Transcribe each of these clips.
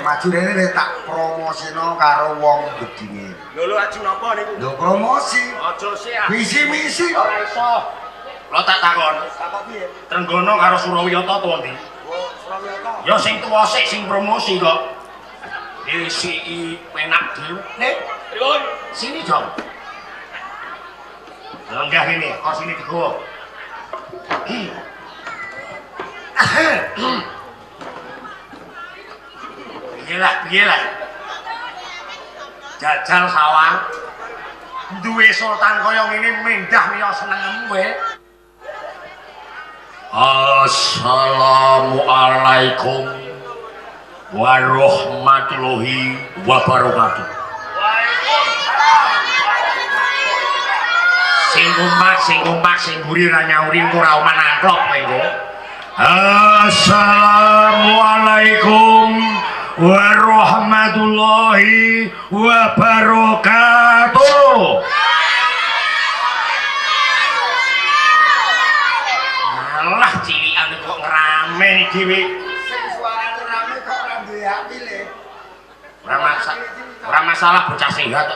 maju rene le tak promosino karo wong bedinge. Lho aju napa niku? Lho promosi. Aja sih. Visi misi kok. Ora iso. Lo tak takon. Apa piye? Trenggono karo Surawiyata tuwa ndi? Oh, Surawiyata. Ya sing tuwa sik sing promosi kok. Isi penak dhewe. Nek, pripun? Sini, Jong. Lenggah ini, kok sini digowo. Piye lah. Jajal sawang. Duwe sultan kaya ngene mendah miyo senengem kowe. Assalamualaikum warahmatullahi wabarakatuh. Sing kompak sing mburi ra nyauri engko ra oman angklok kowe engko. Assalamualaikum warahmatullahi wabarakatuh. Malah cilikan kok ngrame dhewe. Sing suarane rame kok ora duwe ati le. Ora masalah bocah sehat.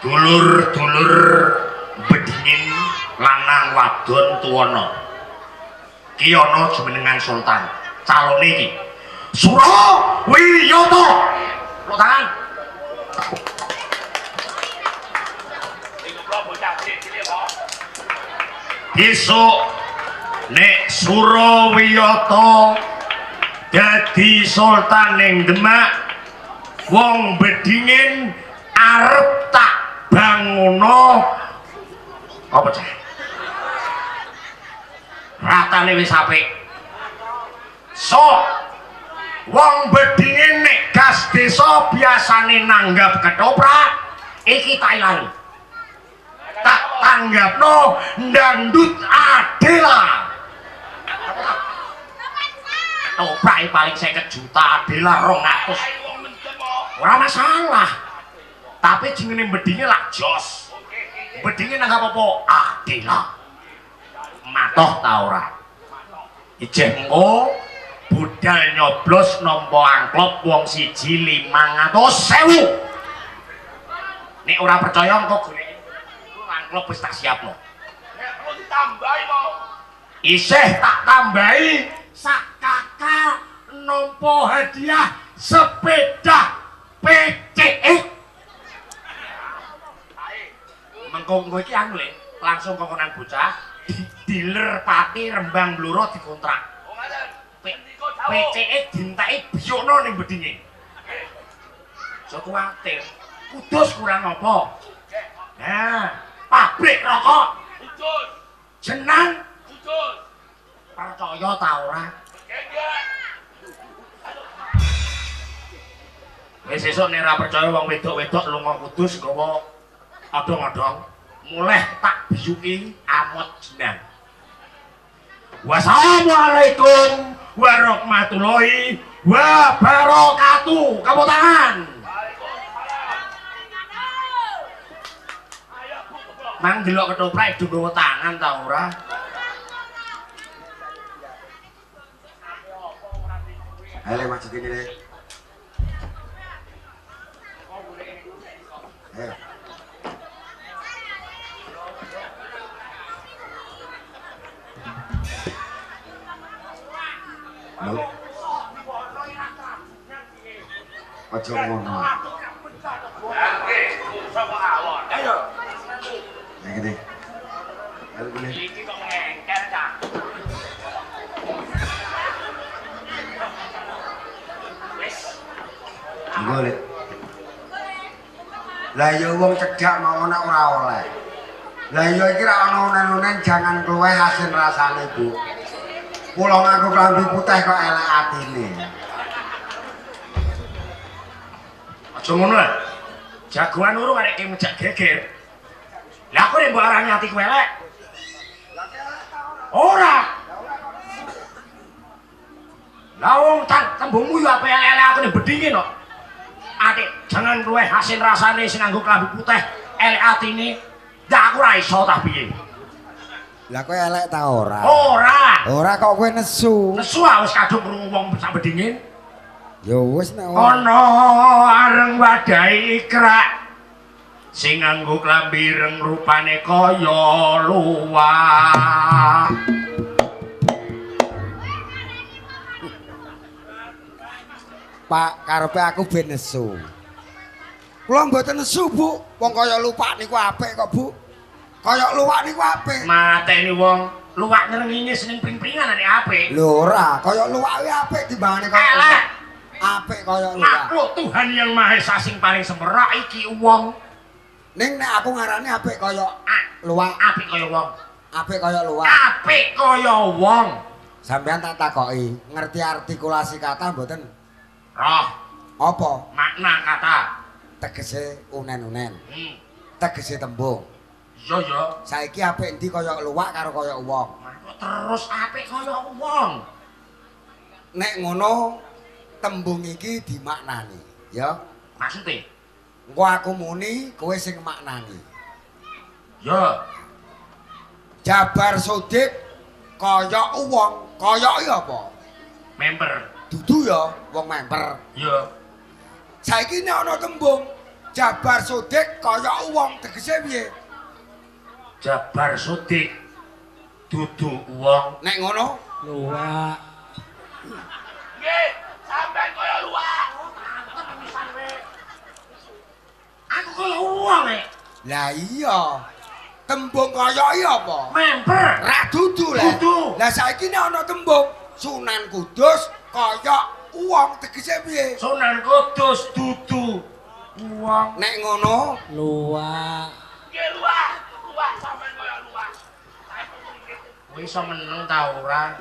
Dulur-dulur bedingin lanang wadon tuwana. Ki ana jumenengan sultan. Calone iki Surawiyata. Lo tangan. Besok nek Surawiyata dadi sultan ning Demak, wong bedingin arep tak banguno apa cah? Ratane wis apik. So, wong bedingin nek gas desa biasane nanggap ketoprak, iki Thailand. Tak tanggapno ndandut Adela. Ketoprak paling 50 juta, Adela 200. Ora masalah. Tapi jenenge bedinge lak jos. Bedinge nanggap apa? Adela. Matoh ta ora? Ijeh engko budal nyoblos nampa angklop wong siji 500.000. Nek ora percaya engko goleki angklop wis tak siapno. Nek perlu ditambahi po. Isih tak tambahi sak kakak nampa hadiah sepeda PCX. Mengko iki anu le, langsung kokonan bocah dealer Pati Rembang Bluro dikontrak. Oh ngoten. PCX dintaki biyokno ning bedinge. Aja kuwatir. Kudus kurang apa? Nah, pabrik rokok. Kudus. Jenang. Kudus. Percaya ta ora? Wis sesuk nek ora percaya wong wedok-wedok lunga Kudus nggawa adong-adong mulai tak biyuki amot jenang. Wassalamualaikum warahmatullahi wabarakatuh. Kamu tangan. Mang delok ketoprak do nggawa tangan ta ora? Ayo maju kene le. Ayo. Lho. Aja ngono. Ayo. Nek gede. Ayo gede. Iki kok ngengkel ta. Wis. Golek. Lah ya wong cedhak mau nek ora oleh. Lah ya iki ra ono onen-onen jangan keluwe asin rasane, Bu. Kula ngaku klambi putih kok elek atine. Aja ngono lho. Jagoan urung arek ki mejak geger. Lah aku nek mbok arani ati kowe elek. Ora. Lah wong tembungmu yo ape elek aku nek bedinge no. Adik, jangan luweh asin rasane sing nganggo klambi putih elek atine. Ndak aku ra iso ta piye. Lah kowe elek ta ora? Ora. Ora kok kowe nesu. Nesu wis kadung krungu wong sak bedingin. Ya wis nek Ana areng wadahi ikrak sing nganggo klambi ireng rupane kaya luwak. Pak karepe aku ben nesu. Kula mboten nesu, Bu. Wong kaya lupak niku apik kok, Bu. Kaya luwak niku apik. Mateni wong luwak ngrengenge seneng pring-pringan nek apik. Lho ora, kaya luwak kuwi apik timbangane kaya Elek. apik kaya luwak. Makhluk Tuhan yang Maha Esa sing paling semera iki wong. Ning nek aku ngarani apik kaya luwak, Apik kaya wong. apik kaya luwak. Apik kaya wong. Sampeyan tak takoki, ngerti artikulasi kata mboten? Roh Apa? makna kata. Tegese unen-unen. Hmm. Tegese tembung. Iya ya. Saiki apik endi kaya luwak karo kaya wong. Kok terus apik kaya wong. Nek ngono tembung iki dimaknani, ya. Maksude? Engko aku muni, kowe sing maknani. Ya. Jabar Sodik kaya wong, kaya iki apa? Member. Dudu ya wong member. Ya. Saiki nek ana tembung Jabar Sodik kaya wong tegese piye? Jabar Sodik dudu wong. Nek ngono Luwak. Nggih, sampean kaya luwak. Aku kaya wong e. lah iya. Tembung kaya iki apa? Member. Ra dudu lah. Dudu. Lah saiki nek ana tembung Sunan Kudus kaya wong tegese piye? Sunan Kudus dudu wong. Nek ngono Luwak. Nggih luwak. Luwak sampean kaya luwak. Kowe iso meneng ta ora?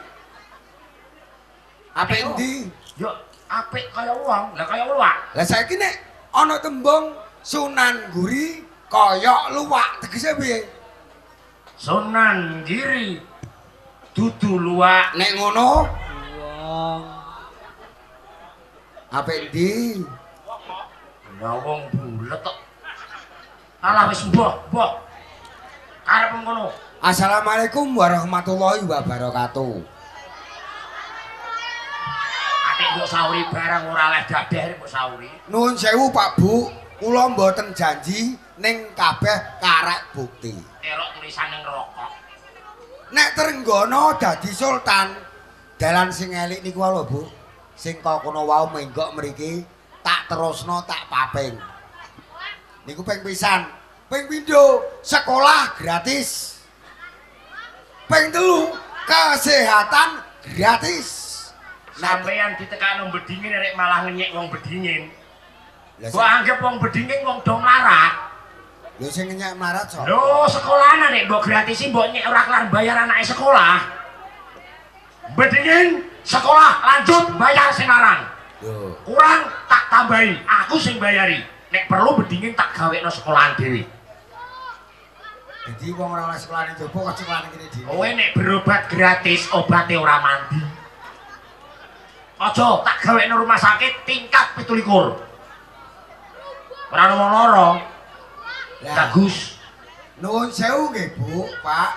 apik endi? Yo apik kaya wong. Lah kaya luwak. Lah saiki nek ana tembung Sunan Guri kaya luwak tegese piye? Sunan Giri dudu luwak. Nek ngono Wong. apik endi? Ya wong bulet kok. Alah wis mbah. Karep ngono. Assalamualaikum warahmatullahi wabarakatuh. Atik mbok sauri barang ora oleh dadeh mbok sauri. Nuwun sewu Pak Bu, kula mboten janji ning kabeh karek bukti. Erok tulisane ngerokok. Nek Trenggono dadi sultan, dalan sing elik niku lho Bu. Sing kok kono wau menggok mriki tak terusno tak paping. Niku ping pisan. Ping pindho sekolah gratis. Ping telu kesehatan gratis. Sampeyan ditekakno bedingin nek malah ngenyek wong bedingin. Lah Mbok anggap wong bedingin wong do mlarat. lho sing nyek marat sapa? Lho sekolahane nek mbok gratisi mbok nyek ora kelar bayar anake sekolah. Bedingin sekolah lanjut bayar sing aran. Lho, Kurang tak tambahi, aku sing bayari. Nek perlu bedingin tak gawekno sekolahan dhewe. dadi wong ora oleh sekolah ning jowo kok sekolah ning kene dhewe. Kowe nek berobat gratis, obate ora mandi. Aja tak gawekno rumah sakit tingkat 17. Ora ono wong lara. Lah, Bagus. nuwun sewu nggih Bu, Pak.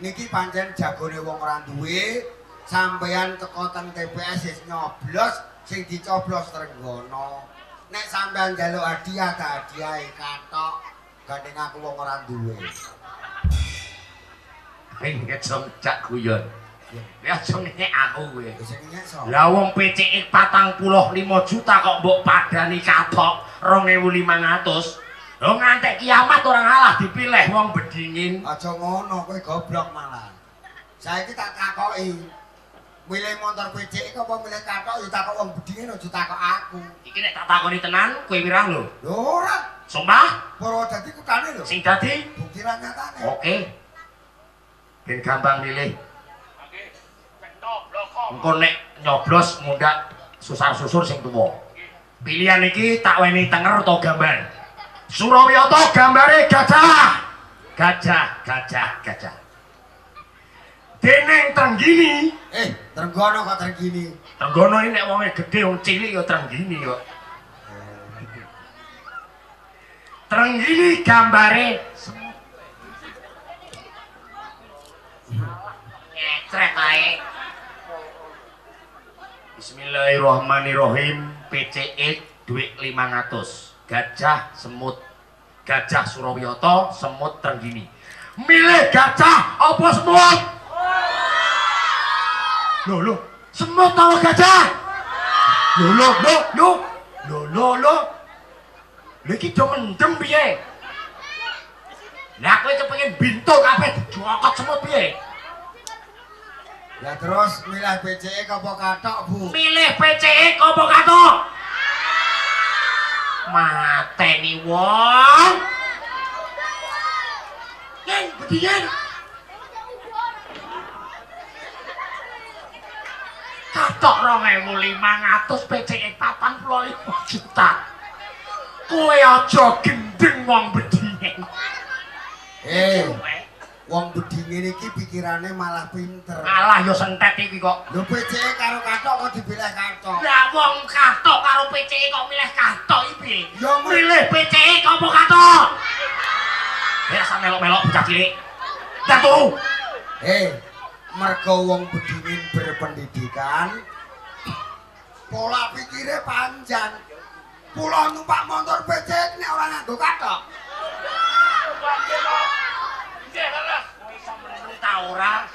Niki pancen jagone wong ora duwe, sampeyan teko teng TPS wis nyoblos sing dicoblos Trenggono. Nek sampeyan njaluk hadiah tak hadiahe katok, gandeng aku wong ora duwe. Pengen cak guyon. Ya aja ngene aku kowe. Sing nyek sapa? Lah wong PCX 45 juta kok mbok padani katok 2.500. Lho ngantek kiamat orang ngalah dipilih wong bedingin. Aja ngono, kowe goblok malah. Saiki tak takoki. Milih motor PCX apa milih katok ya takok wong bedingin aja takok aku. Iki nek tak takoni tenan kowe pirang lho? Lho ora, Sumpah Purwodadi kutane lho. sing dadi Bukti ra nyatane. oke. Ben gampang milih. Engko nek nyoblos mundak susar-susur sing tuwa. Pilihan iki tak weni tenger utawa gambar. Surawiyata gambare gajah. Gajah. Deneng Trenggini. Trenggono kok Trenggini. Trenggono ini nek wonge gedhe wong cilik ya Trenggini kok. Trenggini gambare Trek ae. Bismillahirrahmanirrahim. PCX duit 500. Gajah semut. Gajah Surawiyata, semut Trenggini. Milih gajah apa semut? Loh, semut atau gajah? Loh. Lha iki do mendem piye? Lah kowe kepengin bintu kabeh dijokot semut piye? Lah terus milih PCE apa kathok, Bu? Milih PCX apa kathok? Mateni wong. Yen bedian. Kathok 2.500 PCX 45 juta. Kowe aja gendeng wong bedingen. Wong bedingin iki pikirane malah pinter. Alah yo sentet iki kok. Lho PCE karo kathok kok dibilih kathok. Lah wong kathok karo PCX kok milih kathok iki piye? Yo Milih PCX apa kathok? Biasa melok-melok bocah cilik. Datu. Mergo wong bedingin berpendidikan, pola pikirnya panjang. Pulau numpak motor PCX nek ora nganggo kathok. Ta ora.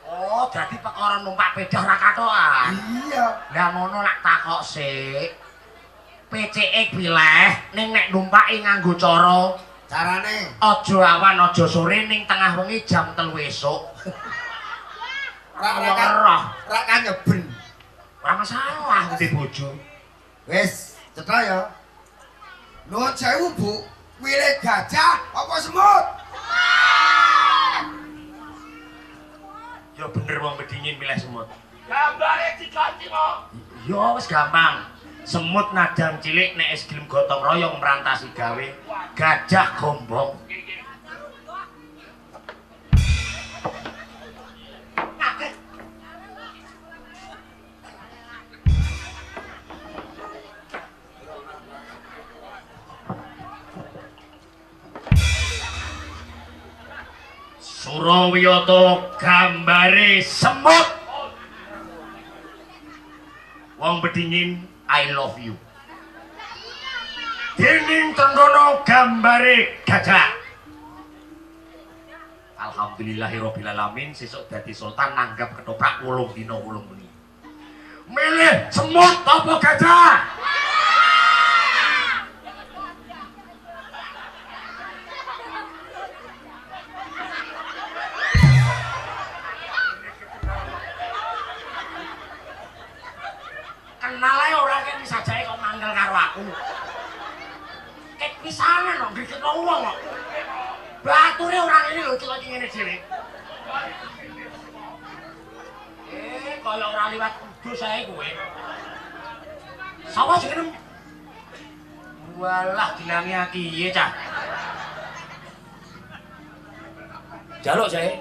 Oh, dadi perkara numpak sepeda ora kathokan. Iya. Lah ngono lak takok sik. PCX pilih ning nek numpaki nganggo cara Carane aja awan aja sore ning tengah wengi jam 3 esuk. ra kan nyeben. Ora masalah ngene bojo. Wis, cetha ya. Nuwun sewu, Bu. Milih gajah apa semut? Ya bener wong bedingin milih semut. Gambare diganti kok. Ya wis gampang. Semut nadang cilik nek es gelem gotong royong merantasi gawe. Gajah gombong. Surawiyata gambare semut. Wong bedingin I love you. Dening Trenggono gambare gajah. Alhamdulillahirabbil alamin sesuk dadi sultan nanggap ketoprak 8 dina 8 bengi. Milih semut apa gajah? Kenal ae ora kene sajae kok mangkel karo aku. Ket pisanan kok ngiketno wong kok. Bature ora ngene lho kok ngene dhewe. Kaya ora liwat kudus ae kowe. Sapa jeneng? Walah dilangi akiye cah. Jaluk jae.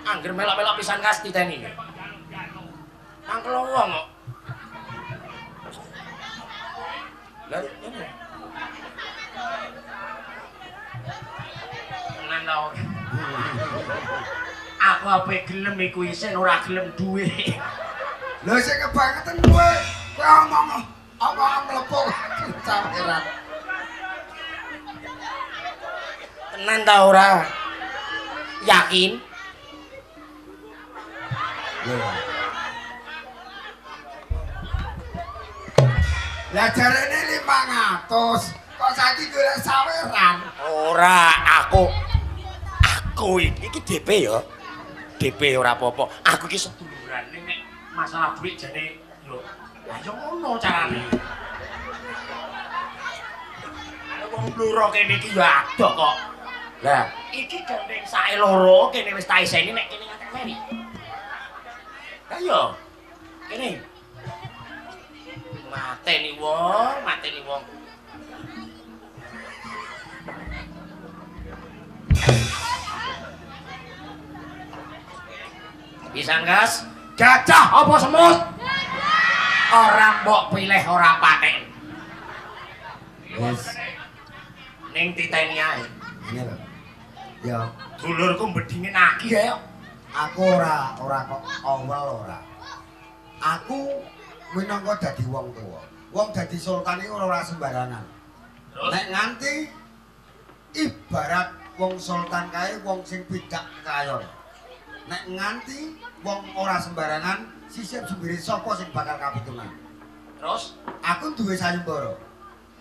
Angger melok-melok pisan kas titeni. Mangkel wong kok. Lah ini. Tenan ta. Aku ape gelem iku isin ora gelem duwe. Lho sing kebangetan kowe. Kowe omong mlepuk campuran. Tenan ta ora? Yakin? Lah jarene 500. Kok saiki golek saweran? Ora, aku iki DP ya. DP ora apa-apa. Aku iki seduluran nek masalah duit jane yo. Lah yo ngono carane. Wong bluro kene iki yo adoh kok. Lah, iki gandeng sae loro kene wis tak iseni nek kene ngatek meri. Lah yo. Kene. Mateni wong. Pisan gas, gajah apa semut? Ora mbok pilih ora paten. Wis, Ning titeni ae. ngene lho. Ya, Dulurku bedingin akeh ya. Aku ora kok awal ora. Aku minangka dadi wong tuwa. Wong dadi sultan iki ora sembarangan. Nek nganti ibarat wong sultan kae wong sing bidak kayon. Nek nganti wong ora sembarangan sisip sumbire sapa sing bakal kapitunan. Terus Aku duwe sayembara.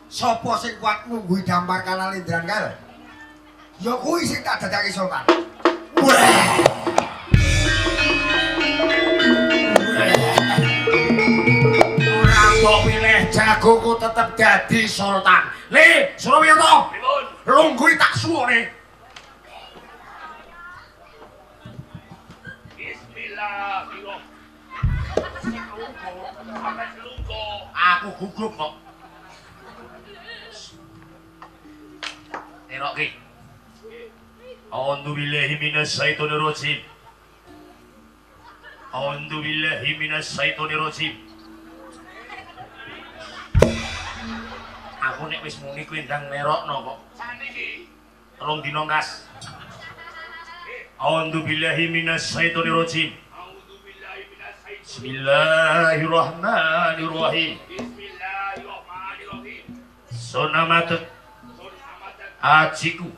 Sapa sing kuat ngungguhi dampar Kanalindran kae? Ya kuwi sing tak dadake sultan. ora mbok pilih jagoku tetep dadi sultan. Le, Surawiyoto. Pripun? Lungguhi tak suwone. Bismillahirrahmanirrahim. Sampai selungko. Aku gugup kok. Nerokke. A'udzu billahi minasy syaithanir rajim. A'udzu billahi minasy syaithanir rajim. Aku nek wis muni kuwi ndang nerokno kok. Saniki. Telung dina ngas. A'udzu billahi minasy syaithanir rajim. A'udzubillahi minasyaitonir Bismillahirrahmanirrahim. Bismillahirrahmanirrahim. Sunamatet Sunamaten ajiku ajiku.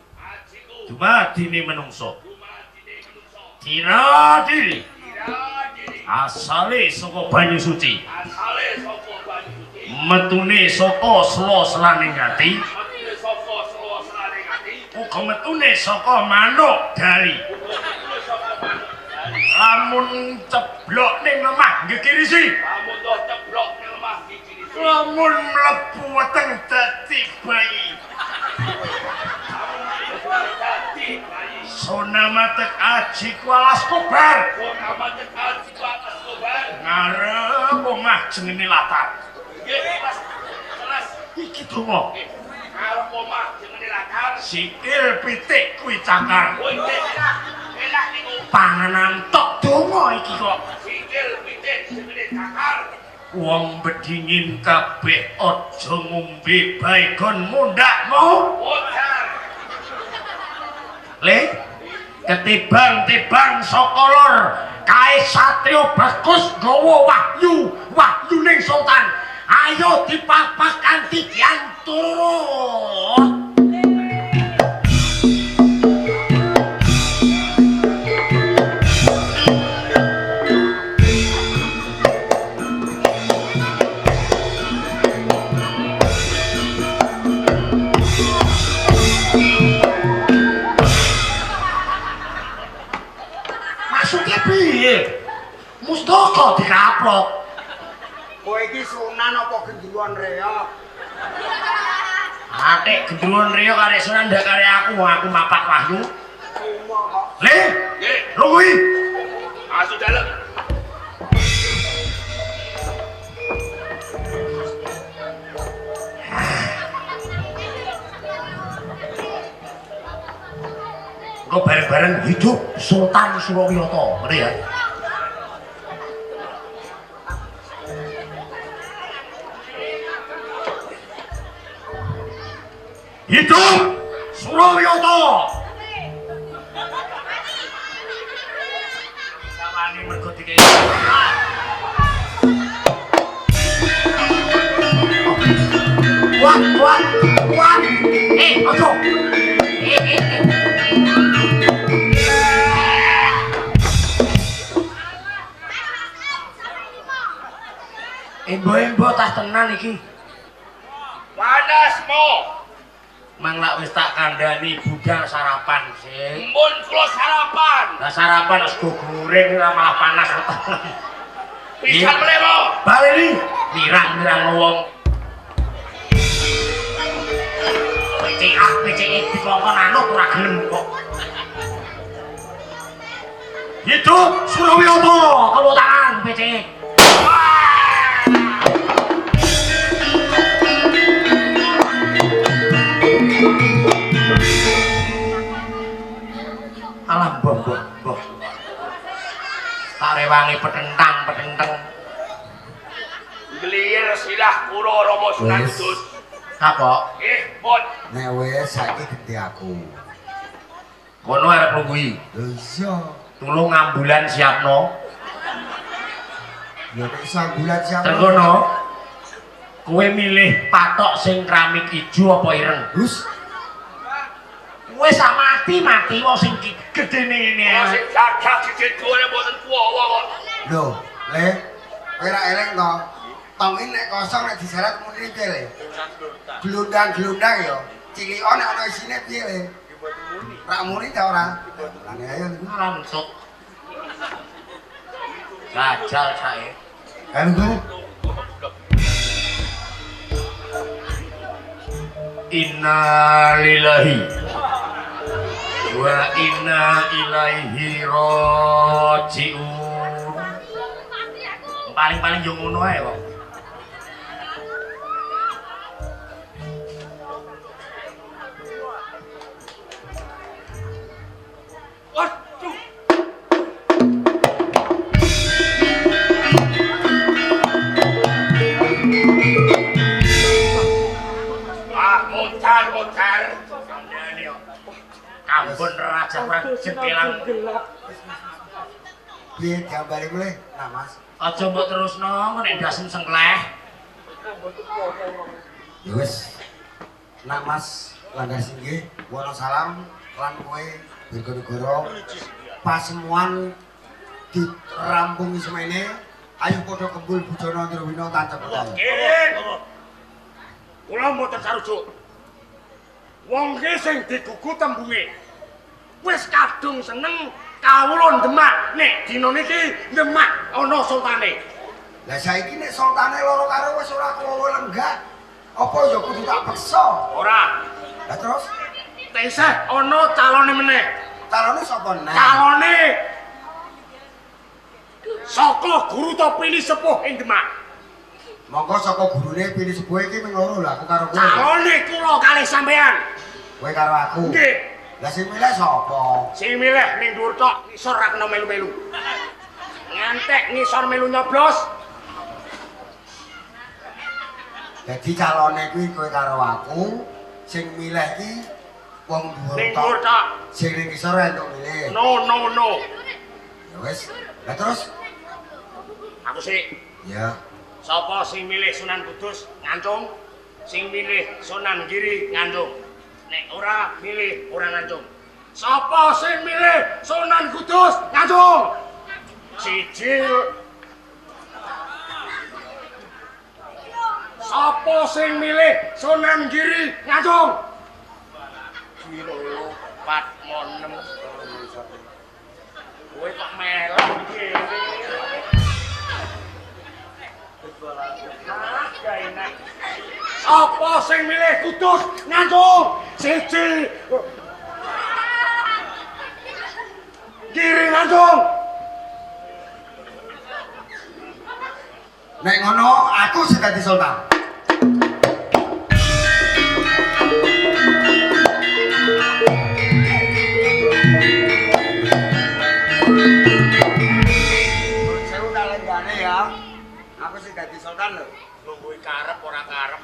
dumadine menungso. Dumadine menungso. Kira diri Kira diri. asale saka banyu suci. Asale saka banyu suci. Metune saka sela-selaning ati, Metune saka sela-selaning ati. uga metune saka manuk dali. Metune saka manuk dali. Lamun ceblok ning lemah ngekirisi, Lamun do ceblok ning lemah iki. lamun mlebu weteng dadi bayi. Dadi bayi. Sunamatek ajiku alas kobar. Sunamaten ajiku atas kobar. Ngarep omah jenenge latar. Nggih, Mas. Jelas. Iki donga. Arep omah jenenge latar. Sikil pitik kuwi cakar. Kowe enak niku. Panganan tok donga iki kok. Sikil pitik jenenge cakar. Wong bedingin kabeh aja ngombe baygon mundakmu. Modar. Le, ketibang-tibang saka lor kae satrio bagus nggawa wahyu ning sultan. Ayo dipapak kanthi diantur. Maksudnya piye? Mustaka dikaplok. Kowe iki sunan apa gendruan reok? Atik gendruan riyo karek sunan ndak karek aku mapak wahyu. Cuma kok Le, Nggih, lungguhi. asu dalem. Kok bareng-bareng hidup Sultan Surawiyoto, ngene ya. Hidup Surawiyoto. Sawani mergo dikei. Kuat. Ojo. Embo-embo tas tenan iki. Panas mo. Mang lak wis tak kandhani budal sarapan sih. Mun kula sarapan. Lah sarapan wis go goreng malah panas weteng. Pisan meneh mo. Baleni mirang-mirang wong. PCE dikongkon anut ora gelem kok. Hidup Surawiyoto, tepuk tangan PCE. Alam boh. Tak rewangi petentang. Glir silah kula Rama Sunan Wis. Kudus. Apa? Nggih, Mun. nek wis saiki genti aku. Kono arep nungguhi. Lho iya, Tulung ambulan siapno. Ya nek sambulan siapa? Trenggono. Kowe milih patok sing keramik ijo apa ireng? Gus, Wis sak mati wong sing gedene ngene. Sing gagah didedone mboten kuwawa kok. lho, Le, kowe ra eling to. Tong iki nek kosong nek diseret muni piye, Le? Glundang-glundang ya. Cilikon nek ana isine piye, Le? Ra muni ta ora? Mulane ayo niku. Ora mentuk. Gajal sae. Kan gue. Inna lillahi wa inna ilaihi raji'un. Paling-paling yo ngono ae kok. Waduh. Motar. Kandhane kok. Kambon raja jempelang. Piye gambare mulih? Nah, Mas. Aja mbok terusno nek dasem sengkleh. Ya wis. Nak Mas Langgar Singgih, Wonosalam lan kowe Birgonegoro pasemuan dirampung semene. Ayo padha kembul Budana Ndrawina tancep kae. Kirin. Kula mboten sarujuk. Wong ki sing digugu tembunge wis kadung seneng kawula Demak. Nek dina niki Demak ana sultane. Lah saiki nek sultane loro karo wis ora kowe lenggah. Apa ya kudu tak peksa? Ora. Lah terus Tesih ana calone meneh. calone sapa neh? Calone saka guru Topili sepuh ing Demak. Monggo saka gurune pilih sepuh iki ming loro lah aku karo kowe. Calone kula kalih sampean. Kowe karo aku. Nggih. Lah sing milih sapa? Sing milih ning dhuwur tok ngisor ra kena melu-melu. Ngantek ngisor melu nyoblos. Jadi calone kuwi kowe karo aku, sing milih iki wong Ning dhuwur dhuwur tok. tok. Sing ning isor entuk milih. No. Ya wis. Lah terus? Aku sih. Ya. Sapa sing milih Sunan Kudus ngancung, sing milih Sunan Giri ngancung. Nek ora milih ora ngancung. Sapa sing milih Sunan Kudus ngancung? Siji. Sapa sing milih Sunan Giri ngancung? Piro 4 6. Kowe kok melok iki. Apa sing milih Kudus ngancung? Siji. Giri ngancung. Nek ngono aku sing dadi sultan. Sewu kalenggane ya. Aku sing dadi sultan lho. Nunggu karep ora karep.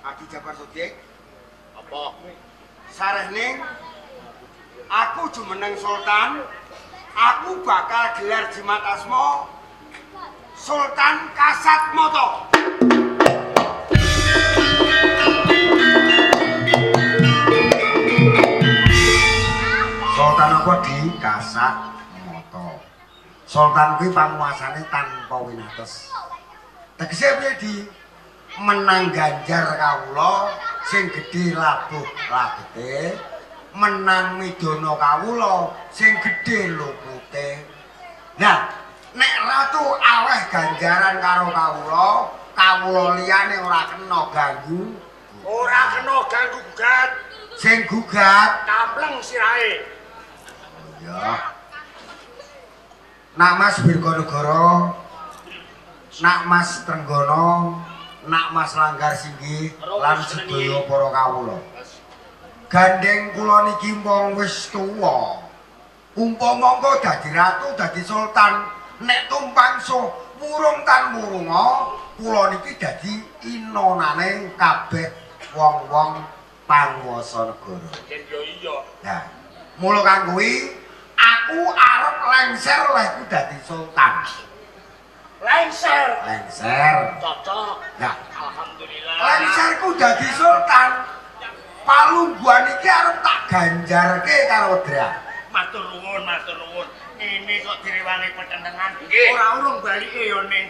Adi Jabar Sodik. Apa? Sarehning aku jumeneng sultan. Aku bakal gelar jimat asma Sultan Kasat Moto. Sultan apa di Kasat Moto. Sultan kuwi panguasane tanpa winates. Tegese piye di menang ganjar kawula sing gedhe labuh labete, menang midana kawula sing gedhe lupute. Nah, nek ratu aweh ganjaran karo kawula, kawula liyane ora kena ganggu. Ora kena ganggu gugat. Sing gugat Kampleng sirahe. ya. Nak Mas Birgonegoro, Nak Mas Trenggono, Nak Mas Langgar Singgih lan sedaya para kawula. Gandeng kula niki wong wis tuwa. Umpama mongko dadi ratu, dadi sultan, nek tumpang so wurung tan wurunga, kula niki dadi inonane kabeh wong-wong panguwasa negara. Yen yo iya. Nah, mula kang kuwi aku arep lengser lehku dadi sultan. Lengser. Lengser. Cocok. Nah, Alhamdulillah. lengserku dadi sultan. Palungguhan iki arep tak ganjarke karo Wedrah. Matur nuwun, matur nuwun. Ini kok direwangi petenengan. Nggih. Ora urung balike yo ning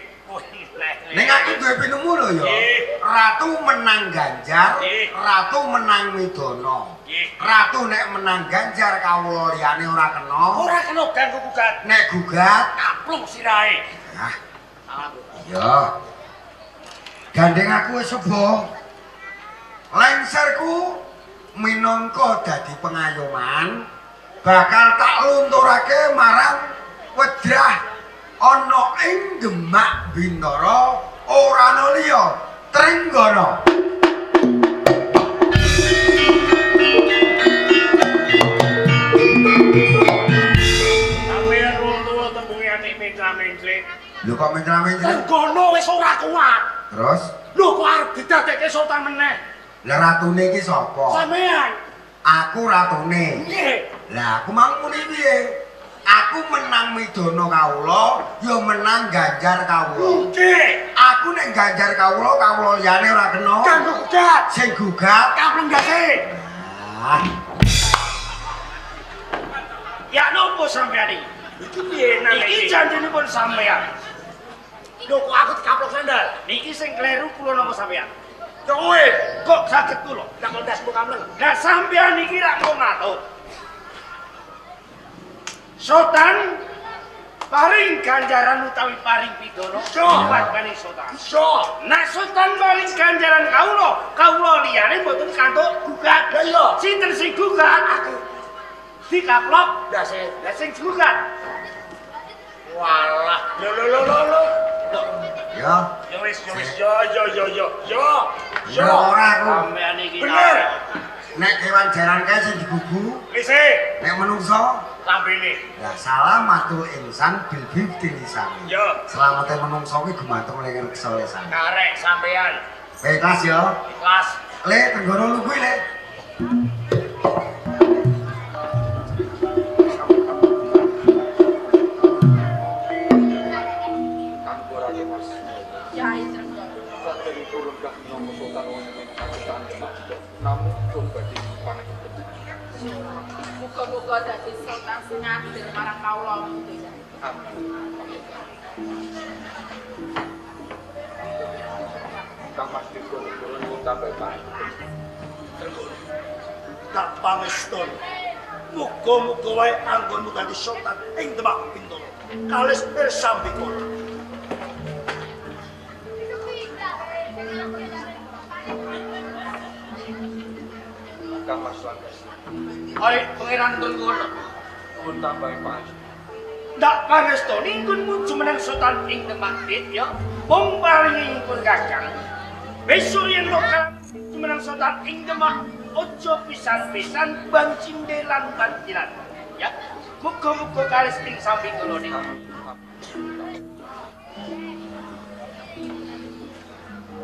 Ning aku duwe pinemu lho ya. Nggih. Ratu menang Ganjar, Nggih. ratu menang Widono. Nggih. Ratu nek menang Ganjar kawula liyane ora kena. Ora kena ganggu gugat. Nek gugat, Kaplung sirahe. nah, iya. Gandeng aku wis sebo. Lengserku minangka dadi pengayoman bakal tak lunturake marang Wedrah ana ing Demak Bintara ora ana liya Trenggono. Sampeyan wong tuwa tembunge atik mencra-mencrik. Lho kok mencra-mencra? Trenggono wis ora kuat. Terus Lho kok arep didadekke sultan meneh? lah ratune iki sapa? Sampeyan. Aku ratune. Nggih. Lah aku mau muni piye? Aku menang Widono kawula, ya menang Ganjar kawula. Nggih. Aku nek Ganjar kawula liyane ora kena. Ganggu gugat. Sing gugat. Kaplung gase. Ah, Ya nopo sampeyan iki? Iki piye nang iki janjenipun sampeyan? Lho kok aku dikaplok sandal? Niki sing kleru kula napa sampeyan? Kowe kok saged kula tak ndasmu kamleng. Lah sampeyan iki rak mung ngatur. Sultan paring ganjaran utawi paring pidana wargane sultan. Iso. Nek sultan paring ganjaran kawula liyane mboten kantuk gugat. Lah iya. Sinten sing gugat? Aku. Dikaplok dase. Lah sing gugat. Walah, lho. ya. Yo wis, yo. Ya ora aku. Sampeyan iki. Bener. Nek kewan jaran kae sing digugu, Lise, nek menungso, lambene. ya salam matul insan bil bibti lisani. Yo, Selamate menungso kuwi gumantung ning kesolesan. karek sampeyan. Ikhlas ya. Ikhlas. Le Trenggono lu kuwi le. Muga-muga dadi sultan sing adil marang kawula sedaya. Kang Mas Dirgo-Dirgo nyuwun tambah pangapunten. Tak pangestun. Muga-muga wae anggonmu dadi sultan ing Demak Bintara. Kalis pirsambikala. Kang Mas Lantas Ayo pangeran Trenggono. nyuwun tambah pangapunten. Ndak pangestun ingkun muju menang sultan ing Demak Bit ya. Wong paling ingkun kakang. Besok yen lokal menang sultan ing Demak ojo pisan-pisan bancindelan bantilan. Ya. Muga-muga kalis ing samping kula niki.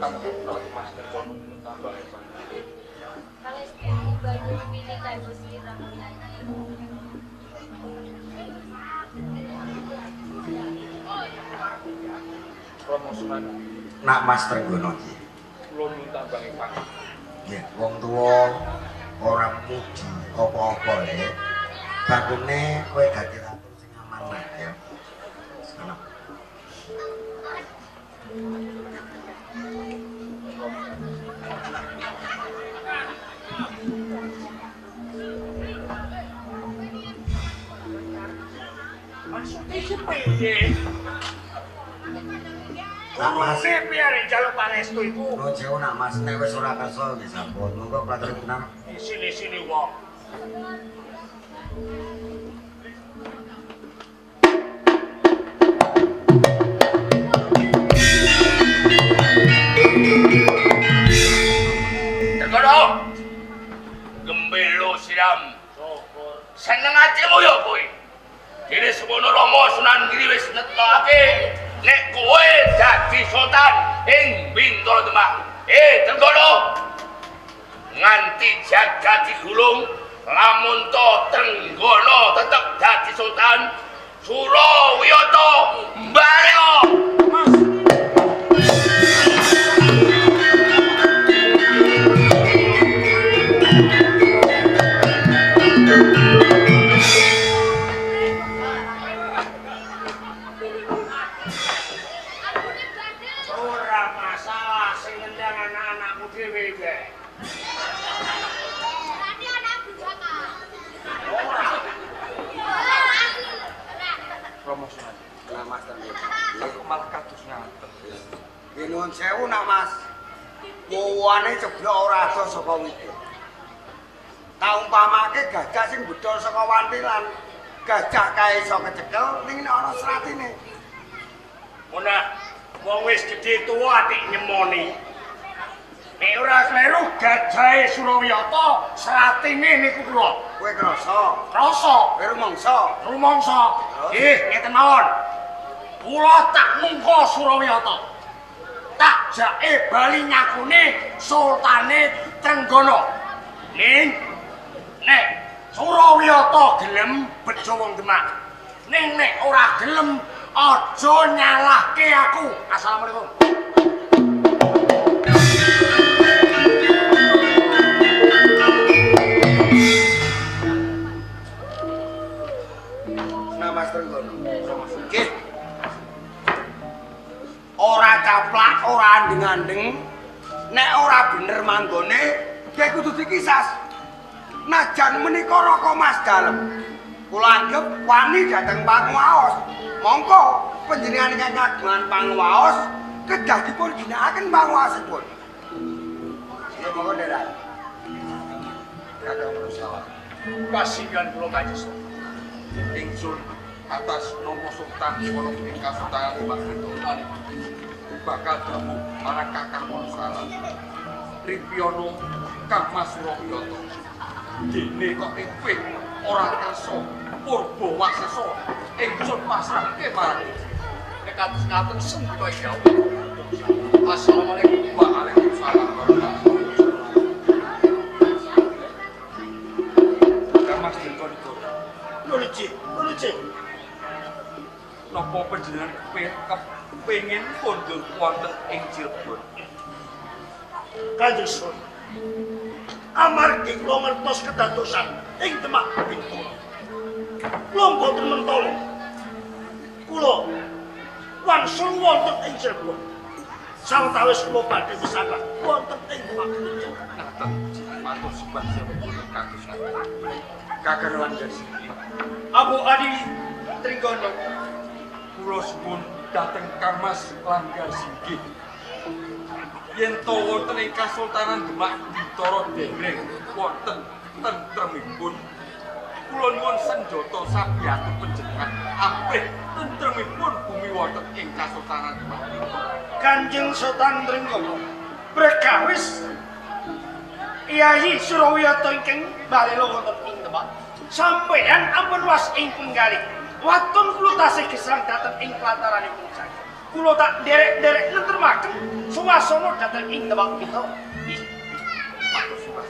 Kang Mas Dirgo nyuwun tambah pangapunten. Palestina banyu milih kanggo sira. Romo Sunan Nak Mas Trenggono iki. kula nyuwun tambah pangapunten. Nggih, wong tuwa ora muji apa-apa le. Bagune kowe dadi ratu sing amanah ya. Seneng. Maksud iki piye? Nak Mas, Kurune piye arek njaluk pangestu iku? nuwun sewu nak Mas nek wis ora kersa nggih sampun. Monggo klatur tenan. Sini wong. Trenggono. Gembelo siram. Seneng atimu ya kowe. Dene semono Rama Sunan Giri wis netokake nek kowe dadi sultan ing Bintara Demak. Trenggono. Nganti nganti jagat digulung lamun to Trenggono tetep dadi sultan Surawiyata mbareka. Mas ora masalah sing ngendang anak-anakmu dhewe iki. Tadi anak bujaka. Promosional. Nah Mas Tenggo. Kok malah kados ngaten. Nggih nuwun sewu nak Mas. Wowane ceblok ora ado saka wite. Tak umpamake gajah sing budal saka wantilan, gajah kae iso kecekel ning nek ana seratine. Ora wong wis gedhe tuwa atik nyemoni. Nek ora kleru gajahe Surawiyata seratine niku kula. Kowe krasa, Rasa kowe rumangsa. rumangsa. Ngeten mawon. Kula tak mungko Surawiyata. Tak jake bali nyakune Sultane Trenggono. Ning nek Surawiyata gelem bejo wong Demak. Ning nek ora gelem aja nyalahke aku. Assalamualaikum. Nah Mas Trenggono. Nggih. Ora caplak, ora andeng-andeng. Nek ora bener manggone, kowe kudu dikisas. Najan menika raka Mas dalem. Kula anggap wani dhateng panguwaos. Mongko panjenengan ingkang kagungan panguwaos kedah dipun ginakaken panguwaosipun. Ya monggo Ndara. Kakang Salah. Pasinggan kula Kanjeng ingsun atas nama Sultan Wono ing Kasultanan Demak Bintoro bakal damuk marang Kakang Wonosala Ripyono Kang Mas Surawiyata dene kok kowe ora kersa purba wasesa ingsun pasrahke marang nek kados ngaten sembito ya Allah. Assalamualaikum waalaikumsalam warahmatullahi wabarakatuh. Mas Dengkon Luluci. napa panjenengan kepengin kondur wonten ing Cirebon? Kanjeng Sun. Amargi kula ngertos kedadosan ing Demak Bintoro. Kula boten mentolo. Kula wangsul wonten ing Cirebon. Sawetawis kula badhe kesaka wonten ing Demak Bintoro. Ngaten matur sembah sampun kados ngaten. Kakang Langgasi. Abu Adi Trenggono. Kula suwun dhateng Kang Mas Langgasi nggih. Yen to wonten ing Kasultanan Demak Bintoro dereng wonten tentremipun kula nyuwun senjata sabiatu panjenengan apik tentremipun bumi wonten ing Kasultanan Demak Bintoro. Kanjeng Sultan Trenggono berkawis Kyai Surawiyata ingkang balelo wonten ing Demak sampeyan ampun was ing penggalih watun kula tasih gesang dhateng ing pelataranipun saking kula tak derek-derek nentremaken suwasana dhateng ing Demak Bintoro. Matur sembah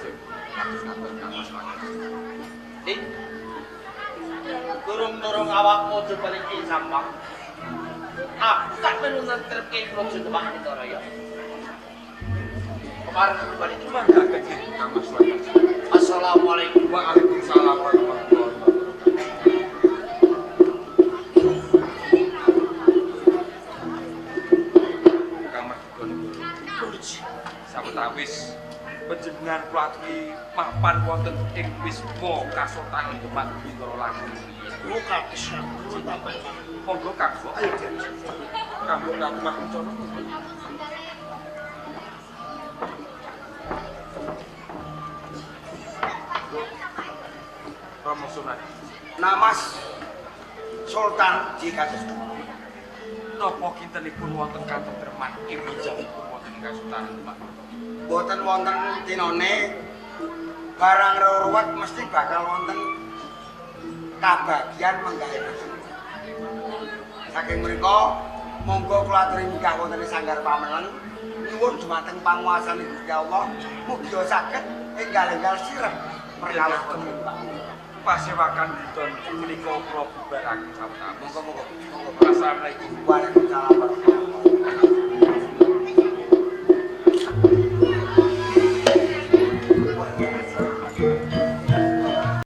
kados ngaten Kang Mas Langgasi. Durung-durung awakmu aja balik ing sampang. Aku tak menuntan terpke projo Demak Bintoro ya. Kemarin aku balik cuma Mangga nggih Kang Mas Langgasi. Assalamualaikum. Waalaikumsalam warahmatullahi wabarakatuh. Kang Mas sawetawis panjenengan kula aturi mapan wonten ing wisma Kasultanan Demak Bintoro langkung. Buka bisa tambah. Monggo Kang. Ayo Kang Ratu Makuncana. Promosional. Nah Mas Sultan Jikados. Napa kintenipun wonten katentreman ing wijahipun wonten ing Kasultanan Demak? Boten wonten tinone barang ruwet mesti bakal wonten kabagian menggawe. Saking mriku Monggo kula aturi nikah wonten ing sanggar pamenan. Nyuwun dumateng panguwasane Gusti Allah, mugi saged enggal-enggal sirep perkawis kemuka. Pasewakan didon menika kula bubarake sawetawis. Monggo. Assalamualaikum. Waalaikumsalam.